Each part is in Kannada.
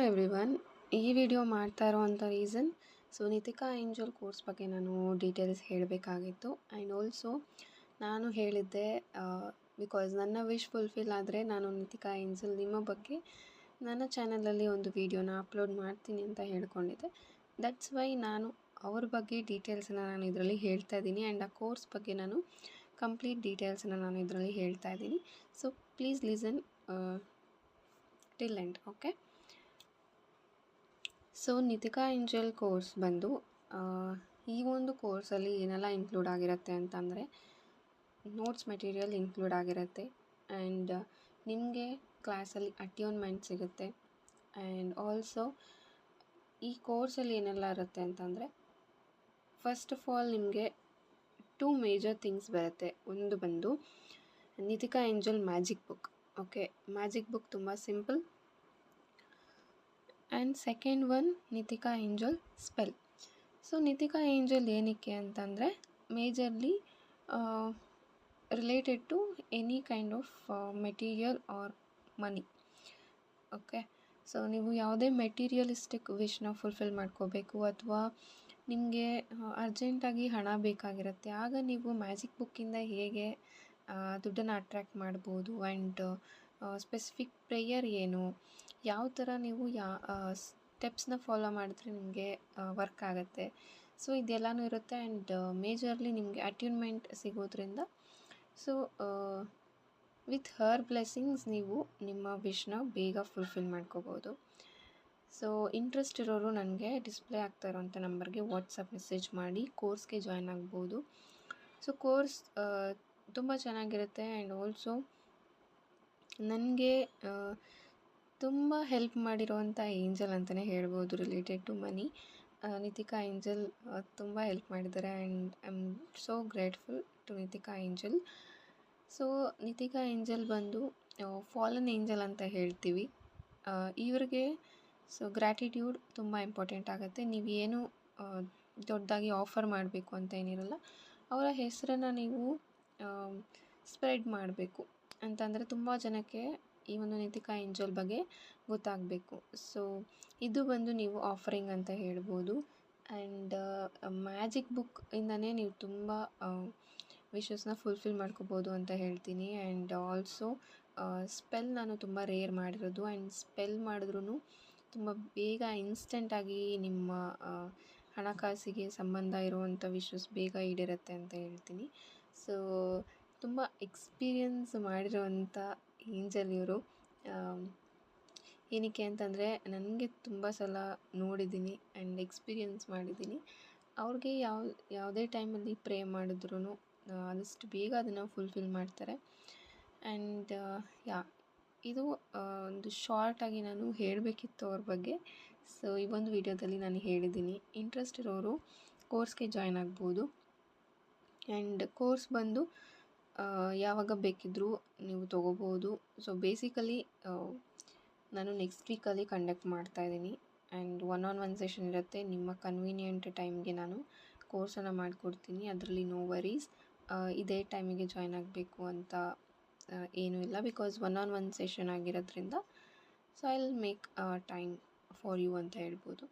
ಎವ್ರಿವನ್. ಈ ವಿಡಿಯೋ ಮಾಡ್ತಾ ಇರೋವಂಥ ರೀಸನ್ ನಿತಿಕಾ ಏಂಜಲ್ ಕೋರ್ಸ್ ಬಗ್ಗೆ ನಾನು ಡೀಟೇಲ್ಸ್ ಹೇಳಬೇಕಾಗಿತ್ತು. ಆ್ಯಂಡ್ ಆಲ್ಸೋ ನಾನು ಹೇಳಿದ್ದೆ ಬಿಕಾಸ್ ನನ್ನ ವಿಶ್ ಫುಲ್ಫಿಲ್ ಆದರೆ ನಾನು ನಿತಿಕಾ ಏಂಜಲ್ ನಿಮ್ಮ ಬಗ್ಗೆ ನನ್ನ ಚಾನಲಲ್ಲಿ ಒಂದು ವಿಡಿಯೋನ ಅಪ್ಲೋಡ್ ಮಾಡ್ತೀನಿ ಅಂತ ಹೇಳ್ಕೊಂಡಿದ್ದೆ. ದಟ್ಸ್ ವೈ ನಾನು ಅವ್ರ ಬಗ್ಗೆ ಡೀಟೇಲ್ಸನ್ನು ನಾನು ಇದರಲ್ಲಿ ಹೇಳ್ತಾ ಇದ್ದೀನಿ. ಆ್ಯಂಡ್ ಆ ಕೋರ್ಸ್ ಬಗ್ಗೆ ನಾನು ಕಂಪ್ಲೀಟ್ ಡೀಟೇಲ್ಸನ್ನು ನಾನು ಇದರಲ್ಲಿ ಹೇಳ್ತಾ ಇದ್ದೀನಿ. So please listen till end. Okay, so Nitika angel course ಬಂದು ಈ ಒಂದು ಕೋರ್ಸಲ್ಲಿ ಏನೆಲ್ಲ ಇನ್ಕ್ಲೂಡ್ ಆಗಿರುತ್ತೆ ಅಂತಂದರೆ ನೋಟ್ಸ್ ಮೆಟೀರಿಯಲ್ ಇನ್ಕ್ಲೂಡ್ ಆಗಿರುತ್ತೆ. ಆ್ಯಂಡ್ ನಿಮಗೆ ಕ್ಲಾಸಲ್ಲಿ ಅಟ್ಯೂನ್ಮೆಂಟ್ ಸಿಗುತ್ತೆ. ಆ್ಯಂಡ್ ಆಲ್ಸೋ ಈ ಕೋರ್ಸಲ್ಲಿ ಏನೆಲ್ಲ ಇರುತ್ತೆ ಅಂತಂದರೆ ಫಸ್ಟ್ ಆಫ್ ಆಲ್ ನಿಮಗೆ 2 ಮೇಜರ್ ಥಿಂಗ್ಸ್ ಬರುತ್ತೆ. ಒಂದು ಬಂದು Nitika angel magic book. Okay, magic book ತುಂಬ simple. And second one Nitika angel spell. So Nitika angel ಏನಕ್ಕೆ ಅಂತಂದರೆ majorly related to any kind of material or money. Okay, so ನೀವು ಯಾವುದೇ ಮೆಟೀರಿಯಲಿಸ್ಟಿಕ್ ವಿಶ್ನ ಫುಲ್ಫಿಲ್ ಮಾಡ್ಕೋಬೇಕು ಅಥವಾ ನಿಮಗೆ ಅರ್ಜೆಂಟಾಗಿ ಹಣ ಬೇಕಾಗಿರುತ್ತೆ, ಆಗ ನೀವು ಮ್ಯಾಜಿಕ್ ಬುಕ್ಕಿಂದ ಹೇಗೆ ದುಡ್ಡನ್ನು ಅಟ್ರ್ಯಾಕ್ಟ್ ಮಾಡ್ಬೋದು. ಆ್ಯಂಡ್ ಸ್ಪೆಸಿಫಿಕ್ ಪ್ರೇಯರ್ ಏನು, ಯಾವ ಥರ ನೀವು ಸ್ಟೆಪ್ಸ್ನ ಫಾಲೋ ಮಾಡಿದ್ರೆ ನಿಮಗೆ ವರ್ಕ್ ಆಗುತ್ತೆ. ಸೊ ಇದೆಲ್ಲನೂ ಇರುತ್ತೆ. ಆ್ಯಂಡ್ ಮೇಜರ್ಲಿ ನಿಮಗೆ ಅಟ್ಯೂನ್ಮೆಂಟ್ ಸಿಗೋದ್ರಿಂದ ಸೊ ವಿತ್ ಹರ್ ಬ್ಲೆಸ್ಸಿಂಗ್ಸ್ ನೀವು ನಿಮ್ಮ ವಿಶ್ನ ಬೇಗ ಫುಲ್ಫಿಲ್ ಮಾಡ್ಕೋಬೋದು. ಸೊ ಇಂಟ್ರೆಸ್ಟ್ ಇರೋರು ನನಗೆ ಡಿಸ್ಪ್ಲೇ ಆಗ್ತಾ ಇರೋಂಥ ನಂಬರ್ಗೆ ವಾಟ್ಸಪ್ ಮೆಸೇಜ್ ಮಾಡಿ ಕೋರ್ಸ್ಗೆ ಜಾಯ್ನ್ ಆಗ್ಬೋದು. ಸೊ ಕೋರ್ಸ್ ತುಂಬ ಚೆನ್ನಾಗಿರುತ್ತೆ. ಆ್ಯಂಡ್ ಆಲ್ಸೋ ನನಗೆ ತುಂಬ ಹೆಲ್ಪ್ ಮಾಡಿರೋವಂಥ ಏಂಜಲ್ ಅಂತಲೇ ಹೇಳ್ಬೋದು related to money. Nitika angel ತುಂಬ ಹೆಲ್ಪ್ ಮಾಡಿದ್ದಾರೆ. And I am so grateful to Nitika angel. So Nitika angel ಬಂದು ಫಾಲನ್ ಏಂಜಲ್ ಅಂತ ಹೇಳ್ತೀವಿ ಇವ್ರಿಗೆ. ಸೊ ಗ್ರ್ಯಾಟಿಟ್ಯೂಡ್ ತುಂಬ ಇಂಪಾರ್ಟೆಂಟ್ ಆಗುತ್ತೆ. ನೀವೇನು ದೊಡ್ಡದಾಗಿ ಆಫರ್ ಮಾಡಬೇಕು ಅಂತ ಏನಿರಲ್ಲ, ಅವರ ಹೆಸರನ್ನು ನೀವು ಸ್ಪ್ರೆಡ್ ಮಾಡಬೇಕು ಅಂತಂದರೆ ತುಂಬ ಜನಕ್ಕೆ ಈ ಒಂದು ನಿತಿಕಾ ಏಂಜಲ್ ಬಗ್ಗೆ ಗೊತ್ತಾಗಬೇಕು. ಸೊ ಇದು ಬಂದು ನೀವು ಆಫರಿಂಗ್ ಅಂತ ಹೇಳ್ಬೋದು. ಆ್ಯಂಡ್ ಮ್ಯಾಜಿಕ್ ಬುಕ್ ಇಂದನೇ ನೀವು ತುಂಬ ವಿಶಸ್ನ ಫುಲ್ಫಿಲ್ ಮಾಡ್ಕೋಬೋದು ಅಂತ ಹೇಳ್ತೀನಿ. ಆ್ಯಂಡ್ ಆಲ್ಸೋ ಸ್ಪೆಲ್ ನಾನು ತುಂಬ ರೇರ್ ಮಾಡಿರೋದು. ಆ್ಯಂಡ್ ಸ್ಪೆಲ್ ಮಾಡಿದ್ರೂ ತುಂಬ ಬೇಗ ಇನ್ಸ್ಟೆಂಟಾಗಿ ನಿಮ್ಮ ಹಣಕಾಸಿಗೆ ಸಂಬಂಧ ಇರುವಂಥ ವಿಶಸ್ ಬೇಗ ಈಡೇರುತ್ತೆ ಅಂತ ಹೇಳ್ತೀನಿ. ಸೊ ತುಂಬ ಎಕ್ಸ್ಪೀರಿಯನ್ಸ್ ಮಾಡಿರೋವಂಥ ಏಂಜಲ್ ಇವರು. ಏನಕ್ಕೆ ಅಂತಂದರೆ ನನಗೆ ತುಂಬ ಸಲ ನೋಡಿದ್ದೀನಿ ಆ್ಯಂಡ್ ಎಕ್ಸ್ಪೀರಿಯನ್ಸ್ ಮಾಡಿದ್ದೀನಿ. ಅವ್ರಿಗೆ ಯಾವುದೇ ಟೈಮಲ್ಲಿ ಪ್ರೇ ಮಾಡಿದ್ರೂ ಆದಷ್ಟು ಬೇಗ ಅದನ್ನು ಫುಲ್ಫಿಲ್ ಮಾಡ್ತಾರೆ. ಆ್ಯಂಡ್ ಇದು ಒಂದು ಶಾರ್ಟಾಗಿ ನಾನು ಹೇಳಬೇಕಿತ್ತು ಅವ್ರ ಬಗ್ಗೆ. ಸೊ ಈ ಒಂದು ವಿಡಿಯೋದಲ್ಲಿ ನಾನು ಹೇಳಿದ್ದೀನಿ. ಇಂಟ್ರೆಸ್ಟ್ ಇರೋರು ಕೋರ್ಸ್ಗೆ ಜಾಯ್ನ್ ಆಗ್ಬೋದು. ಆ್ಯಂಡ್ ಕೋರ್ಸ್ ಬಂದು ಯಾವಾಗ ಬೇಕಿದ್ದರೂ ನೀವು ತೊಗೋಬೋದು. ಸೊ ಬೇಸಿಕಲಿ ನಾನು ನೆಕ್ಸ್ಟ್ ವೀಕಲ್ಲಿ ಕಂಡಕ್ಟ್ ಮಾಡ್ತಾಯಿದ್ದೀನಿ. ಆ್ಯಂಡ್ 1-on-1 ಸೆಷನ್ ಇರುತ್ತೆ. ನಿಮ್ಮ ಕನ್ವೀನಿಯೆಂಟ್ ಟೈಮ್ಗೆ ನಾನು ಕೋರ್ಸನ್ನು ಮಾಡಿಕೊಡ್ತೀನಿ. ಅದರಲ್ಲಿ ನೋ ವರೀಸ್. ಇದೇ ಟೈಮಿಗೆ ಜಾಯ್ನ್ ಆಗಬೇಕು ಅಂತ ಏನೂ ಇಲ್ಲ, ಬಿಕಾಸ್ 1-on-1 ಸೆಷನ್ ಆಗಿರೋದ್ರಿಂದ so I will make time for you ಅಂತ ಹೇಳ್ಬೋದು.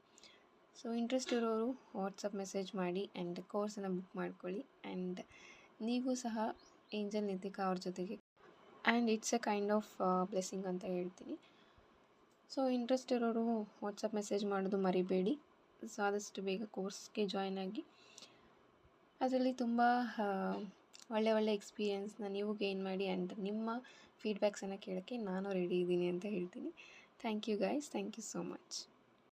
ಸೊ ಇಂಟ್ರೆಸ್ಟ್ ಇರೋರು ವಾಟ್ಸಪ್ ಮೆಸೇಜ್ ಮಾಡಿ ಆ್ಯಂಡ್ ಕೋರ್ಸನ್ನು ಬುಕ್ ಮಾಡ್ಕೊಳ್ಳಿ. ಆ್ಯಂಡ್ ನೀವು ಸಹ ಏಂಜಲ್ ನಿತಿಕಾ ಅವ್ರ ಜೊತೆಗೆ, and it's a kind of blessing ಅಂತ ಹೇಳ್ತೀನಿ. ಸೊ ಇಂಟ್ರೆಸ್ಟ್ ಇರೋರು ವಾಟ್ಸಪ್ ಮೆಸೇಜ್ ಮಾಡೋದು ಮರಿಬೇಡಿ. ಸೊ ಆದಷ್ಟು ಬೇಗ ಕೋರ್ಸ್ಗೆ ಜಾಯ್ನ್ ಆಗಿ ಅದರಲ್ಲಿ ತುಂಬ ಒಳ್ಳೆ ಎಕ್ಸ್ಪೀರಿಯೆನ್ಸ್ನ ನೀವು ಗೇನ್ ಮಾಡಿ. ಆ್ಯಂಡ್ ನಿಮ್ಮ ಫೀಡ್ಬ್ಯಾಕ್ಸನ್ನು ಕೇಳೋಕ್ಕೆ ನಾನು ರೆಡಿ ಇದ್ದೀನಿ ಅಂತ ಹೇಳ್ತೀನಿ. Thank you guys, thank you so much.